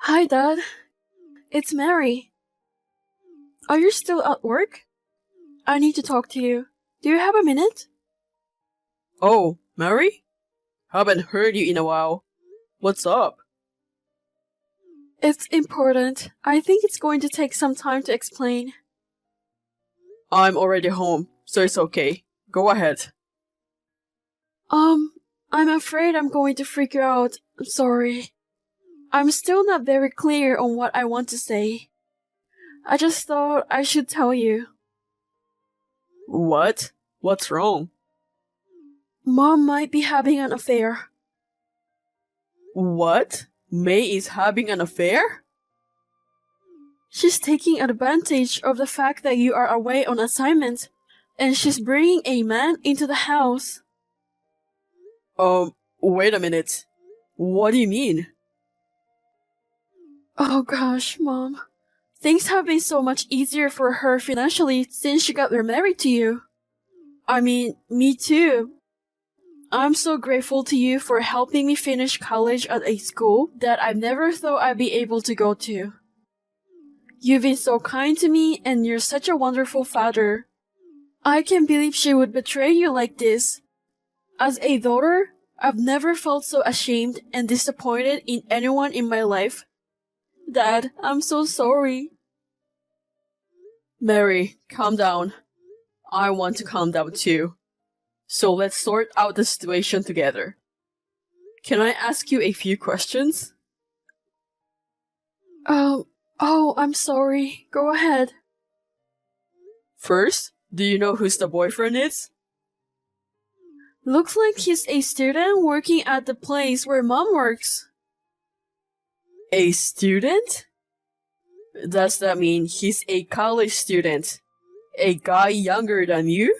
Hi, Dad. It's Mary. Are you still at work? I need to talk to you. Do you have a minute? Oh, Mary? Haven't heard you in a while. What's up? It's important. I think it's going to take some time to explain. I'm already home, so it's okay. Go ahead. I'm afraid I'm going to freak you out. I'm sorry. I'm still not very clear on what I want to say. I just thought I should tell you. What? What's wrong? Mom might be having an affair. What? May is having an affair? She's taking advantage of the fact that you are away on assignment, and she's bringing a man into the house. Wait a minute. What do you mean? Oh gosh, Mom. Things have been so much easier for her financially since she got remarried to you. I mean, me too. I'm so grateful to you for helping me finish college at a school that I never thought I'd be able to go to. You've been so kind to me, and you're such a wonderful father. I can't believe she would betray you like this. As a daughter, I've never felt so ashamed and disappointed in anyone in my life. Dad, I'm so sorry. Mary, calm down. I want to calm down too. So let's sort out the situation together. Can I ask you a few questions? I'm sorry. Go ahead. First, do you know who's the boyfriend is? Looks like he's a student working at the place where Mom works. A student? Does that mean he's a college student? A guy younger than you?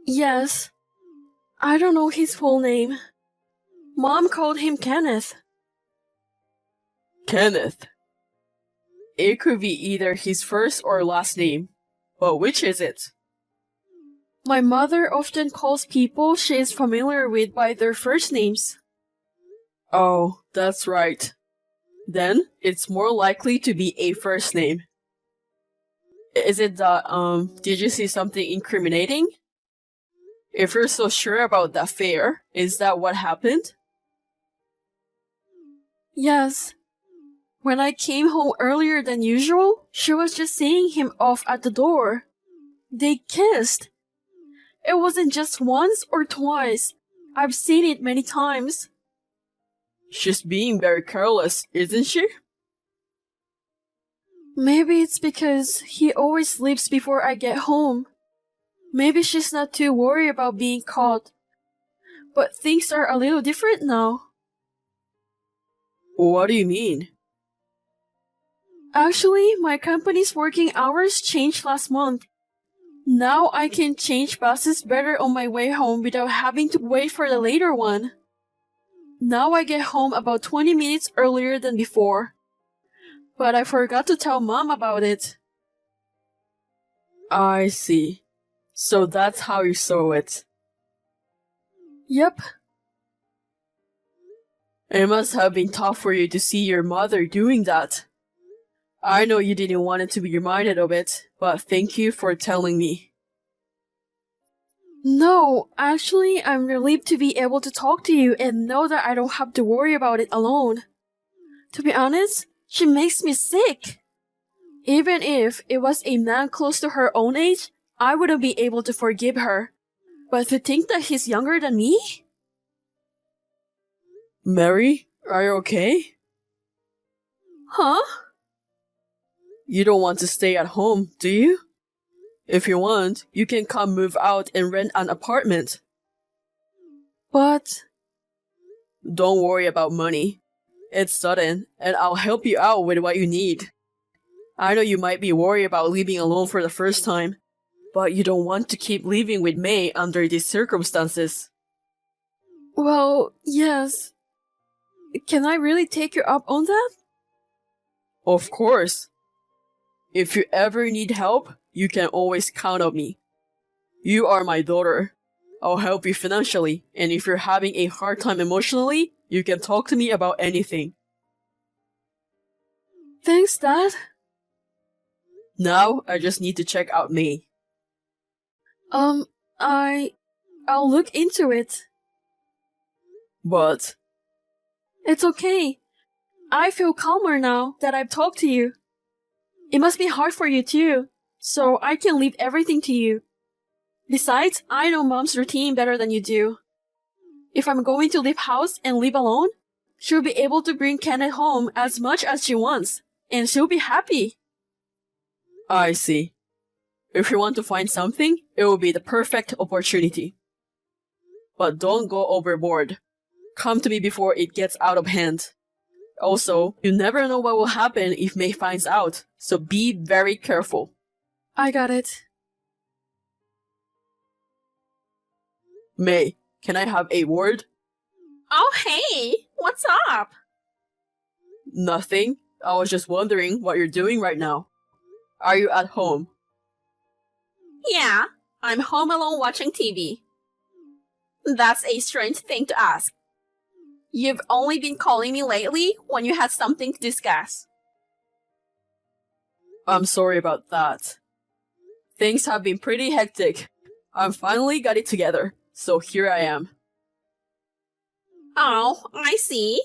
Yes. I don't know his full name. Mom called him Kenneth. Kenneth. It could be either his first or last name. But which is it? My mother often calls people she is familiar with by their first names. Oh, that's right. Then it's more likely to be a first name. Is it that, did you see something incriminating? If you're so sure about the affair, is that what happened? Yes. When I came home earlier than usual, she was just seeing him off at the door. They kissed. It wasn't just once or twice. I've seen it many times. She's being very careless, isn't she? Maybe it's because he always leaves before I get home. Maybe she's not too worried about being caught. But things are a little different now. What do you mean? Actually, my company's working hours changed last month. Now I can change buses better on my way home without having to wait for the later one. Now I get home about 20 minutes earlier than before. But I forgot to tell Mom about it. I see. So that's how you saw it. Yep. It must have been tough for you to see your mother doing that. I know you didn't want it to be reminded of it, but thank you for telling me. No, actually, I'm relieved to be able to talk to you and know that I don't have to worry about it alone. To be honest, she makes me sick. Even if it was a man close to her own age, I wouldn't be able to forgive her. But to think that he's younger than me? Mary, are you okay? Huh? You don't want to stay at home, do you? If you want, you can come move out and rent an apartment. But... Don't worry about money. It's sudden, and I'll help you out with what you need. I know you might be worried about living alone for the first time, but you don't want to keep living with May under these circumstances. Well, yes. Can I really take you up on that? Of course. If you ever need help, you can always count on me. You are my daughter. I'll help you financially, and if you're having a hard time emotionally, you can talk to me about anything. Thanks, Dad. Now I just need to check out me. I'll look into it. But It's okay. I feel calmer now that I've talked to you. It must be hard for you too, so I can leave everything to you. Besides, I know Mom's routine better than you do. If I'm going to leave house and live alone, she'll be able to bring Kenneth home as much as she wants, and she'll be happy. I see. If you want to find something, it will be the perfect opportunity. But don't go overboard. Come to me before it gets out of hand. Also, you never know what will happen if May finds out, so be very careful. I got it. May, can I have a word? Oh, hey, what's up? Nothing. I was just wondering what you're doing right now. Are you at home? Yeah, I'm home alone watching TV. That's a strange thing to ask. You've only been calling me lately when you had something to discuss. I'm sorry about that. Things have been pretty hectic. I finally got it together, so here I am. Oh, I see.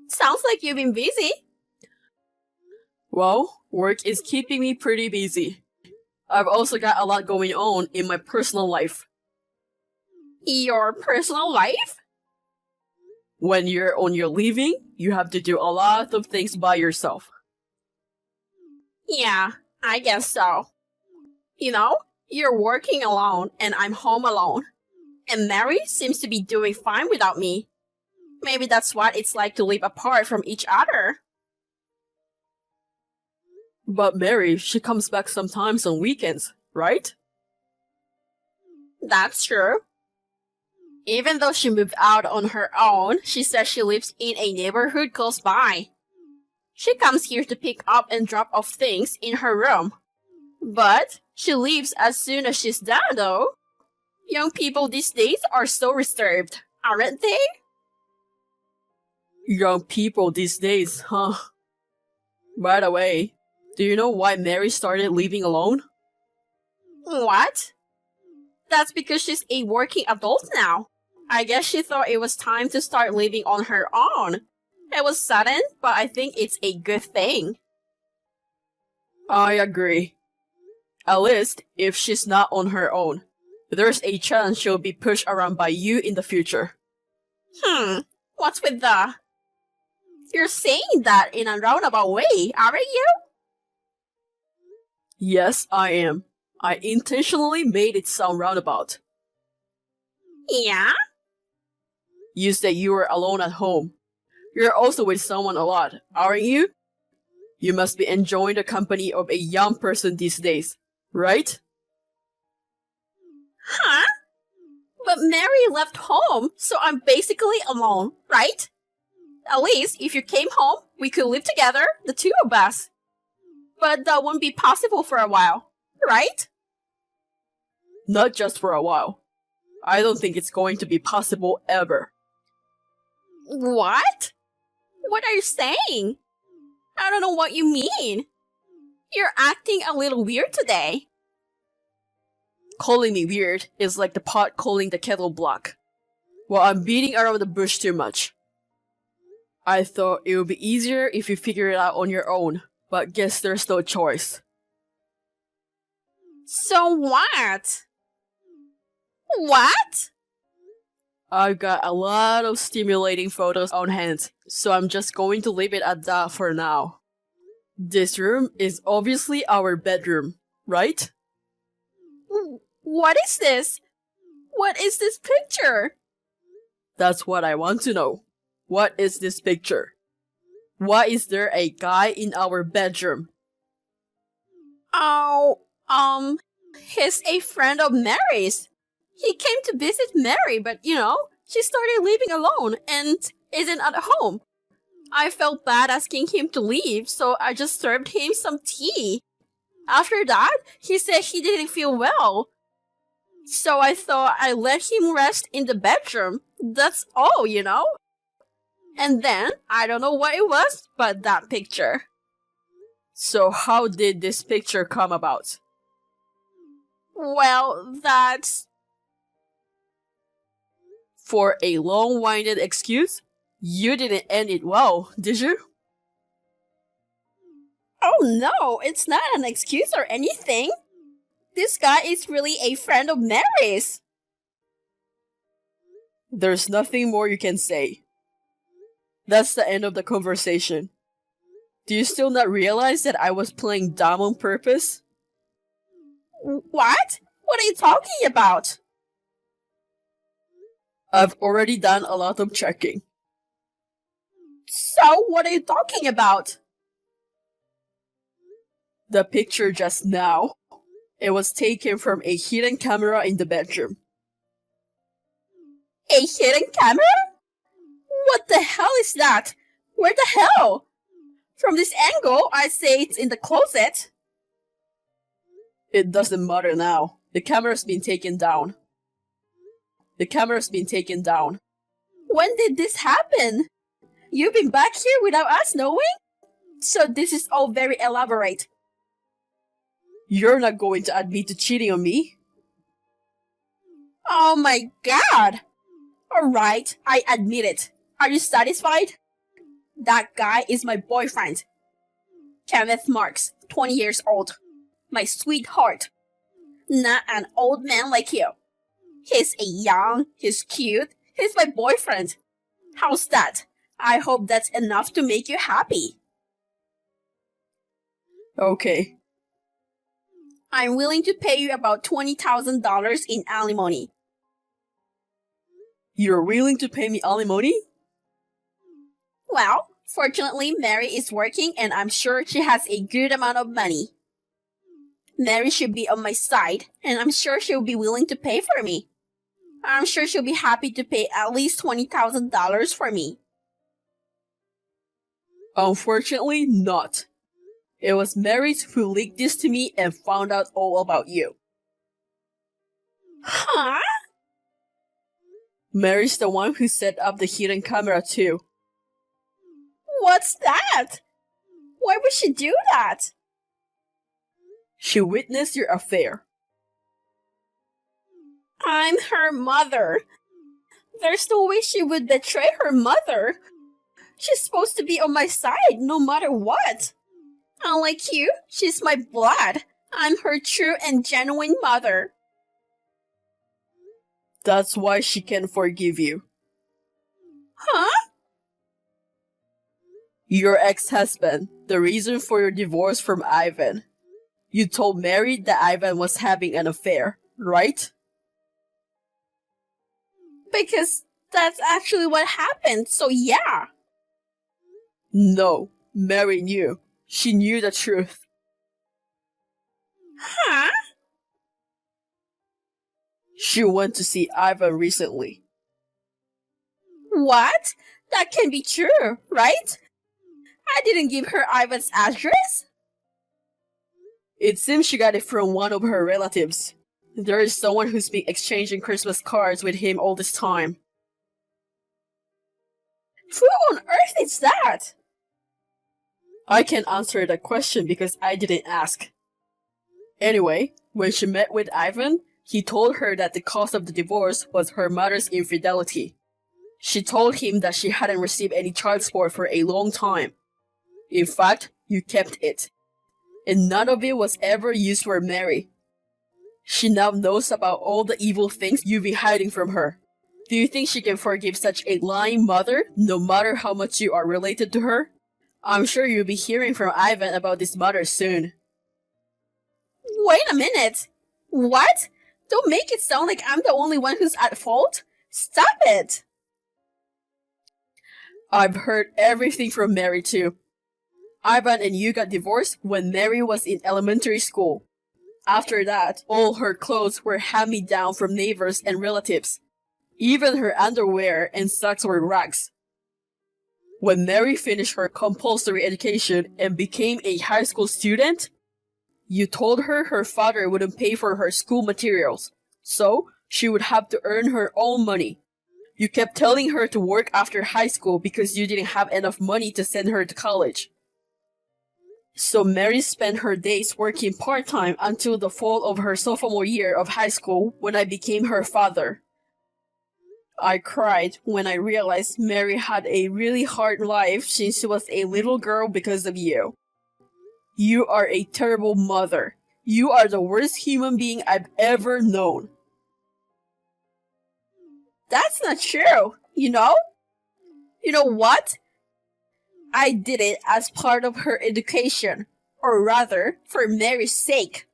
Sounds like you've been busy. Well, work is keeping me pretty busy. I've also got a lot going on in my personal life. Your personal life? When you're on your leaving, you have to do a lot of things by yourself. Yeah, I guess so. You know, you're working alone and I'm home alone. And Mary seems to be doing fine without me. Maybe that's what it's like to live apart from each other. But Mary, she comes back sometimes on weekends, right? That's true. Even though she moved out on her own, she says she lives in a neighborhood close by. She comes here to pick up and drop off things in her room. But she leaves as soon as she's done, though. Young people these days are so reserved, aren't they? Young people these days, huh? By the way, do you know why Mary started living alone? What? That's because she's a working adult now. I guess she thought it was time to start living on her own. It was sudden, but I think it's a good thing. I agree. At least, if she's not on her own, there's a chance she'll be pushed around by you in the future. What's with the... You're saying that in a roundabout way, aren't you? Yes, I am. I intentionally made it sound roundabout. Yeah? You said you were alone at home. You're also with someone a lot, aren't you? You must be enjoying the company of a young person these days, right? Huh? But Mary left home, so I'm basically alone, right? At least, if you came home, we could live together, the two of us. But that won't be possible for a while, right? Not just for a while. I don't think it's going to be possible ever. What? What are you saying? I don't know what you mean. You're acting a little weird today. Calling me weird is like the pot calling the kettle black. Well, I'm beating around the bush too much. I thought it would be easier if you figure it out on your own, but guess there's no choice. So what? What? I've got a lot of stimulating photos on hand, so I'm just going to leave it at that for now. This room is obviously our bedroom, right? What is this? What is this picture? That's what I want to know. What is this picture? Why is there a guy in our bedroom? Oh, he's a friend of Mary's. He came to visit Mary, but she started living alone and isn't at home. I felt bad asking him to leave, so I just served him some tea. After that, he said he didn't feel well. So I thought I'd let him rest in the bedroom. That's all. And then, I don't know what it was, but that picture. So how did this picture come about? Well, that's... For a long-winded excuse? You didn't end it well, did you? Oh no, it's not an excuse or anything. This guy is really a friend of Mary's. There's nothing more you can say. That's the end of the conversation. Do you still not realize that I was playing dumb on purpose? What? What are you talking about? I've already done a lot of checking. So, what are you talking about? The picture just now. It was taken from a hidden camera in the bedroom. A hidden camera? What the hell is that? Where the hell? From this angle, I say it's in the closet. It doesn't matter now. The camera's been taken down. The camera's been taken down. When did this happen? You've been back here without us knowing? So this is all very elaborate. You're not going to admit to cheating on me? Oh my god! Alright, I admit it. Are you satisfied? That guy is my boyfriend. Kenneth Marks, 20 years old. My sweetheart. Not an old man like you. He's young, he's cute, he's my boyfriend. How's that? I hope that's enough to make you happy. Okay. I'm willing to pay you about $20,000 in alimony. You're willing to pay me alimony? Well, fortunately, Mary is working and I'm sure she has a good amount of money. Mary should be on my side, and I'm sure she'll be willing to pay for me. I'm sure she'll be happy to pay at least $20,000 for me. Unfortunately, not. It was Mary who leaked this to me and found out all about you. Huh? Mary's the one who set up the hidden camera too. What's that? Why would she do that? She witnessed your affair. I'm her mother. There's no way she would betray her mother. She's supposed to be on my side no matter what. Unlike you, she's my blood. I'm her true and genuine mother. That's why she can forgive you. Huh? Your ex-husband, the reason for your divorce from Ivan. You told Mary that Ivan was having an affair, right? Because that's actually what happened, so yeah. No, Mary knew. She knew the truth. Huh? She went to see Ivan recently. What? That can be true, right? I didn't give her Ivan's address. It seems she got it from one of her relatives. There is someone who's been exchanging Christmas cards with him all this time. Who on earth is that? I can't answer that question because I didn't ask. Anyway, when she met with Ivan, he told her that the cause of the divorce was her mother's infidelity. She told him that she hadn't received any child support for a long time. In fact, you kept it. And none of it was ever used for Mary. She now knows about all the evil things you've been hiding from her. Do you think she can forgive such a lying mother, no matter how much you are related to her? I'm sure you'll be hearing from Ivan about this matter soon. Wait a minute. What? Don't make it sound like I'm the only one who's at fault. Stop it. I've heard everything from Mary too. Ivan and you got divorced when Mary was in elementary school. After that, all her clothes were hand-me-down from neighbors and relatives. Even her underwear and socks were rags. When Mary finished her compulsory education and became a high school student, you told her her father wouldn't pay for her school materials, so she would have to earn her own money. You kept telling her to work after high school because you didn't have enough money to send her to college. So Mary spent her days working part-time until the fall of her sophomore year of high school when I became her father. I cried when I realized Mary had a really hard life since she was a little girl because of you. You are a terrible mother. You are the worst human being I've ever known. That's not true, you know? You know what? I did it as part of her education, or rather, for Mary's sake.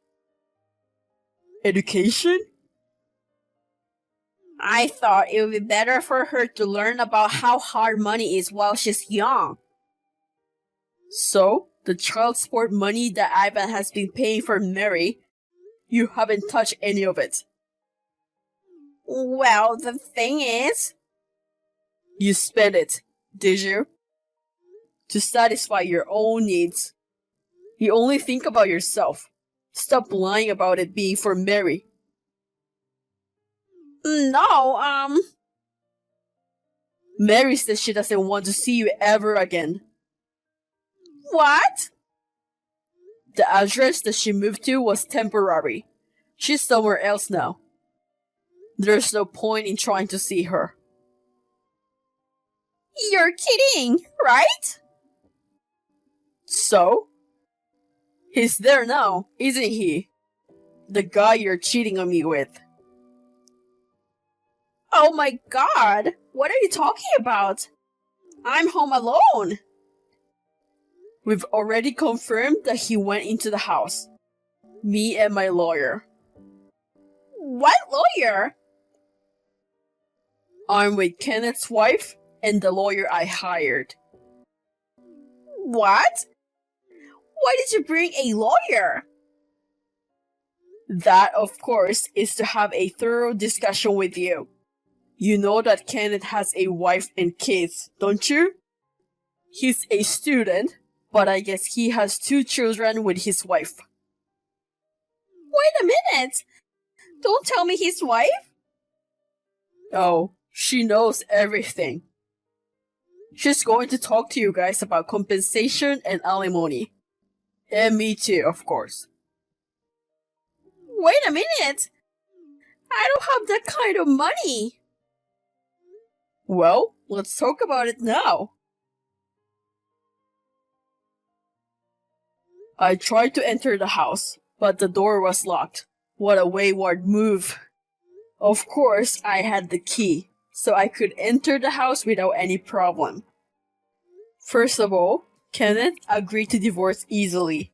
Education? I thought it would be better for her to learn about how hard money is while she's young. So, the child support money that Ivan has been paying for Mary, you haven't touched any of it. Well, the thing is, You spent it, did you? To satisfy your own needs. You only think about yourself. Stop lying about it being for Mary. no, Mary says she doesn't want to see you ever again. what? The address that she moved to was temporary. She's somewhere else now. There's no point in trying to see her. You're kidding, right? So? He's there now, isn't he? The guy you're cheating on me with. Oh my god, what are you talking about? I'm home alone. We've already confirmed that he went into the house. Me and my lawyer. What lawyer? I'm with Kenneth's wife and the lawyer I hired. What? Why did you bring a lawyer? That, of course, is to have a thorough discussion with you. You know that Kenneth has a wife and kids, don't you? He's a student, but I guess he has 2 children with his wife. Wait a minute. Don't tell me his wife? Oh, she knows everything. She's going to talk to you guys about compensation and alimony. And me too, of course. Wait a minute. I don't have that kind of money. Well, let's talk about it now. I tried to enter the house, but the door was locked. What a wayward move. Of course, I had the key, so I could enter the house without any problem. First of all, Kenneth agreed to divorce easily.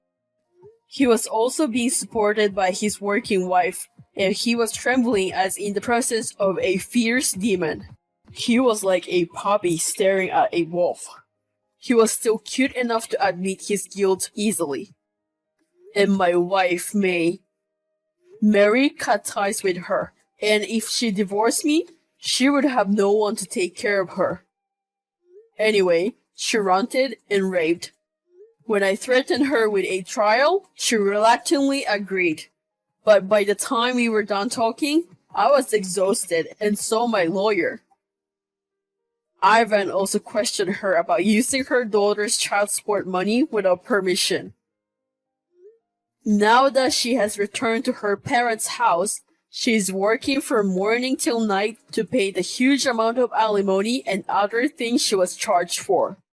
He was also being supported by his working wife, and he was trembling as in the presence of a fierce demon. He was like a puppy staring at a wolf. He was still cute enough to admit his guilt easily. And my wife, Mary cut ties with her, and if she divorced me, she would have no one to take care of her. Anyway, she ranted and raved. When I threatened her with a trial, she reluctantly agreed. But by the time we were done talking, I was exhausted, and so my lawyer. Ivan also questioned her about using her daughter's child support money without permission. Now that she has returned to her parents' house, she is working from morning till night to pay the huge amount of alimony and other things she was charged for.